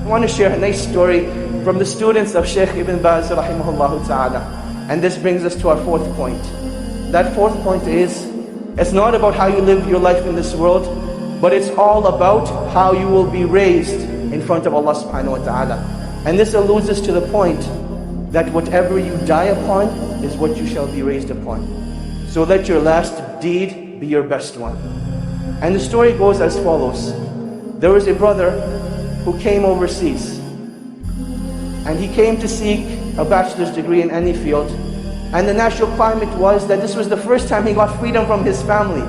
I want to share a nice story from the students of Sheikh Ibn Baaz, rahimahullah ta'ala. And this brings us to our fourth point. That fourth point is, it's not about how you live your life in this world, but it's all about how you will be raised in front of Allah subhanahu wa ta'ala. And this alludes us to the point that whatever you die upon is what you shall be raised upon. So let your last deed be your best one. And the story goes as follows. There was a brother who came overseas, and he came to seek a bachelor's degree in any field. And the natural climate was that this was the first time he got freedom from his family.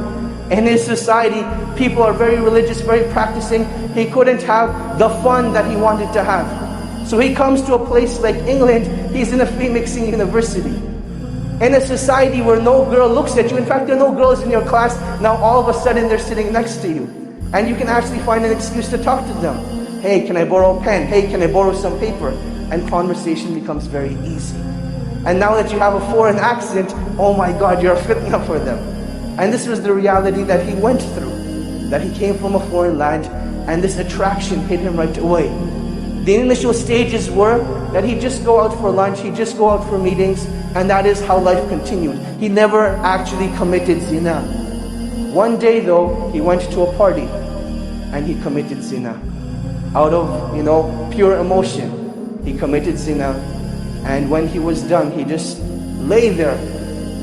In his society, people are very religious, very practicing. He couldn't have the fun that he wanted to have. So he comes to a place like England. He's in a free mixing university. In a society where no girl looks at you. In fact, there are no girls in your class. Now all of a sudden they're sitting next to you. And you can actually find an excuse to talk to them. Hey, can I borrow a pen? Hey, can I borrow some paper? And conversation becomes very easy. And now that you have a foreign accent, oh my God, you're a fitna for them. And this was the reality that he went through. That he came from a foreign land, and this attraction hit him right away. The initial stages were that he'd just go out for lunch, he'd just go out for meetings, and that is how life continued. He never actually committed zina. One day though, he went to a party, and he committed zina. Out of, pure emotion, he committed zina. And when he was done, he just lay there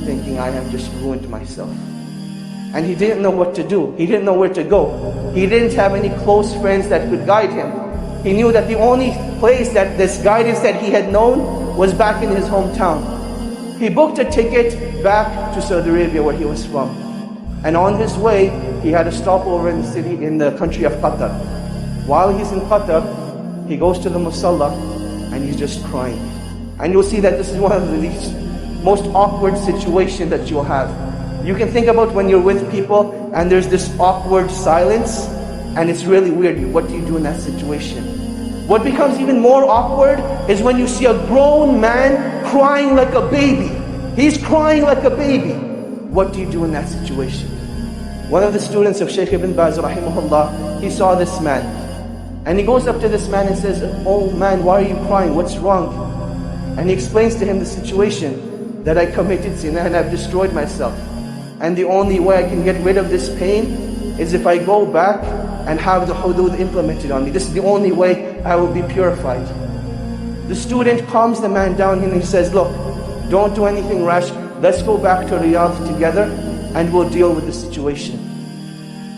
thinking, I have just ruined myself. And he didn't know what to do. He didn't know where to go. He didn't have any close friends that could guide him. He knew that the only place that this guidance that he had known was back in his hometown. He booked a ticket back to Saudi Arabia where he was from. And on his way, he had a stopover in the country of Qatar. While he's in Qatar, he goes to the musalla and he's just crying. And you'll see that this is one of the most awkward situations that you'll have. You can think about when you're with people and there's this awkward silence, and it's really weird. What do you do in that situation? What becomes even more awkward is when you see a grown man crying like a baby. He's crying like a baby. What do you do in that situation? One of the students of Sheikh Ibn Baaz, rahimahullah, he saw this man. And he goes up to this man and says, oh man, why are you crying? What's wrong? And he explains to him the situation, that I committed zina and I've destroyed myself. And the only way I can get rid of this pain is if I go back and have the hudud implemented on me. This is the only way I will be purified. The student calms the man down and he says, look, don't do anything rash. Let's go back to Riyadh together and we'll deal with the situation.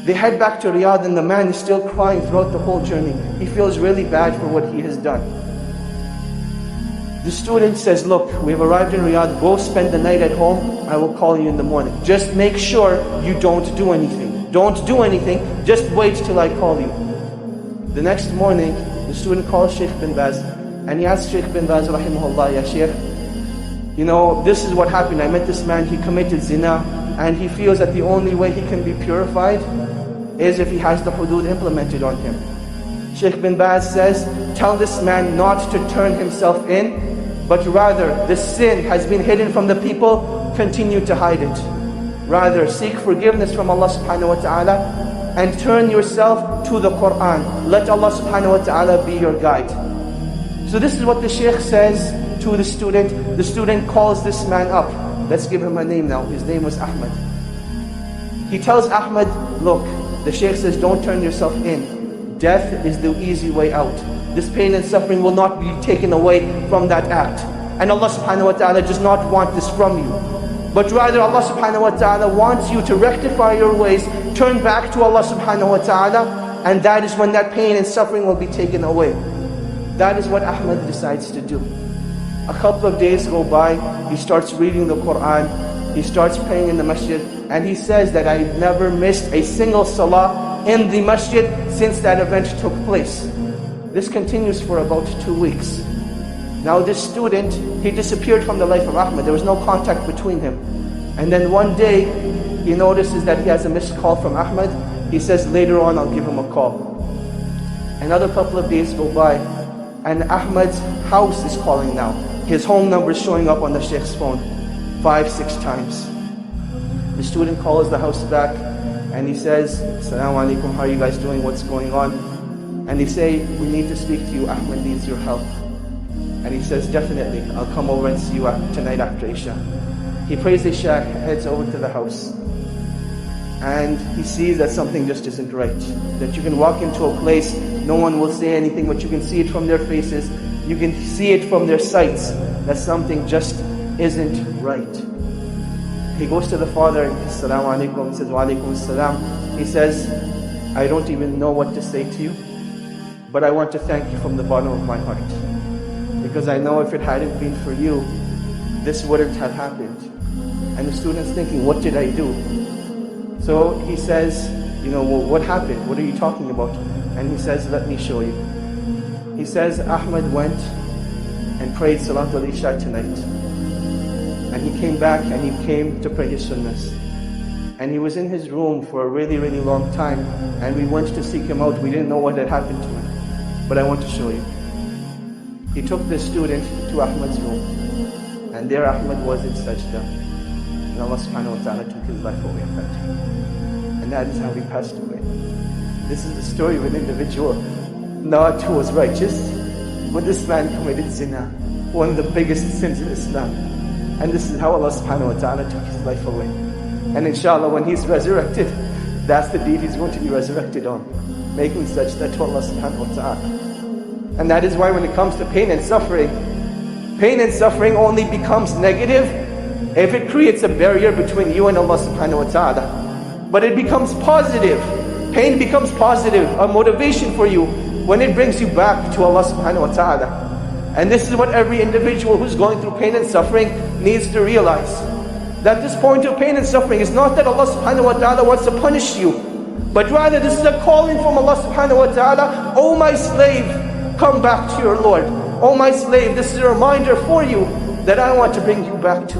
They head back to Riyadh and the man is still crying throughout the whole journey. He feels really bad for what he has done. The student says, look, we've arrived in Riyadh, go spend the night at home, I will call you in the morning. Just make sure you don't do anything. Don't do anything, just wait till I call you. The next morning, the student calls Sheikh Ibn Baaz, and he asks Sheikh Ibn Baaz, rahimahullah, ya Sheikh, this is what happened. I met this man, he committed zina, and he feels that the only way he can be purified is if he has the hudud implemented on him. Sheikh Ibn Baaz says, tell this man not to turn himself in, but rather the sin has been hidden from the people, continue to hide it. Rather seek forgiveness from Allah subhanahu wa ta'ala and turn yourself to the Qur'an. Let Allah subhanahu wa ta'ala be your guide. So this is what the Shaykh says to the student. The student calls this man up. Let's give him a name now. His name was Ahmad. He tells Ahmad, look, the Shaykh says, don't turn yourself in. Death is the easy way out. This pain and suffering will not be taken away from that act. And Allah subhanahu wa ta'ala does not want this from you. But rather Allah subhanahu wa ta'ala wants you to rectify your ways, turn back to Allah subhanahu wa ta'ala, and that is when that pain and suffering will be taken away. That is what Ahmad decides to do. A couple of days go by, he starts reading the Qur'an, he starts praying in the masjid, and he says that I never missed a single salah in the masjid since that event took place. This continues for about 2 weeks. Now this student, he disappeared from the life of Ahmad. There was no contact between him. And then one day, he notices that he has a missed call from Ahmad. He says, later on I'll give him a call. Another couple of days go by, and Ahmad's house is calling now. His home number is showing up on the Sheikh's phone 5-6 times. The student calls the house back, and he says, Assalamu alaikum, how are you guys doing? What's going on? And they say, we need to speak to you, Ahmed needs your help. And he says, definitely, I'll come over and see you tonight after Isha. He prays Isha, heads over to the house. And he sees that something just isn't right. That you can walk into a place, no one will say anything, but you can see it from their faces. You can see it from their sights, that something just isn't right. He goes to the father and says, Assalamu alaikum. He says, Wa alaikum assalam. He says, I don't even know what to say to you, but I want to thank you from the bottom of my heart. Because I know if it hadn't been for you, this wouldn't have happened. And the student's thinking, what did I do? So he says, well, what happened? What are you talking about? And he says, let me show you. He says, Ahmed went and prayed Salatul Isha tonight. And he came back and he came to pray his sunnahs. And he was in his room for a really, really long time. And we went to seek him out. We didn't know what had happened to him. But I want to show you. He took this student to Ahmed's room. And there Ahmed was in Sajdah. And Allah subhanahu wa ta'ala took his life away at that time. And that is how he passed away. This is the story of an individual not who was righteous, but this man committed zina, one of the biggest sins in Islam. And this is how Allah subhanahu wa ta'ala took his life away. And inshallah, when he's resurrected, that's the deed he's going to be resurrected on, making sajdah to Allah subhanahu wa ta'ala. And that is why when it comes to pain and suffering only becomes negative if it creates a barrier between you and Allah subhanahu wa ta'ala. But it becomes positive. Pain becomes positive, a motivation for you when it brings you back to Allah subhanahu wa ta'ala. And this is what every individual who's going through pain and suffering needs to realize. That this point of pain and suffering is not that Allah subhanahu wa ta'ala wants to punish you, but rather this is a calling from Allah subhanahu wa ta'ala. Oh my slave, come back to your Lord. Oh my slave, this is a reminder for you that I want to bring you back to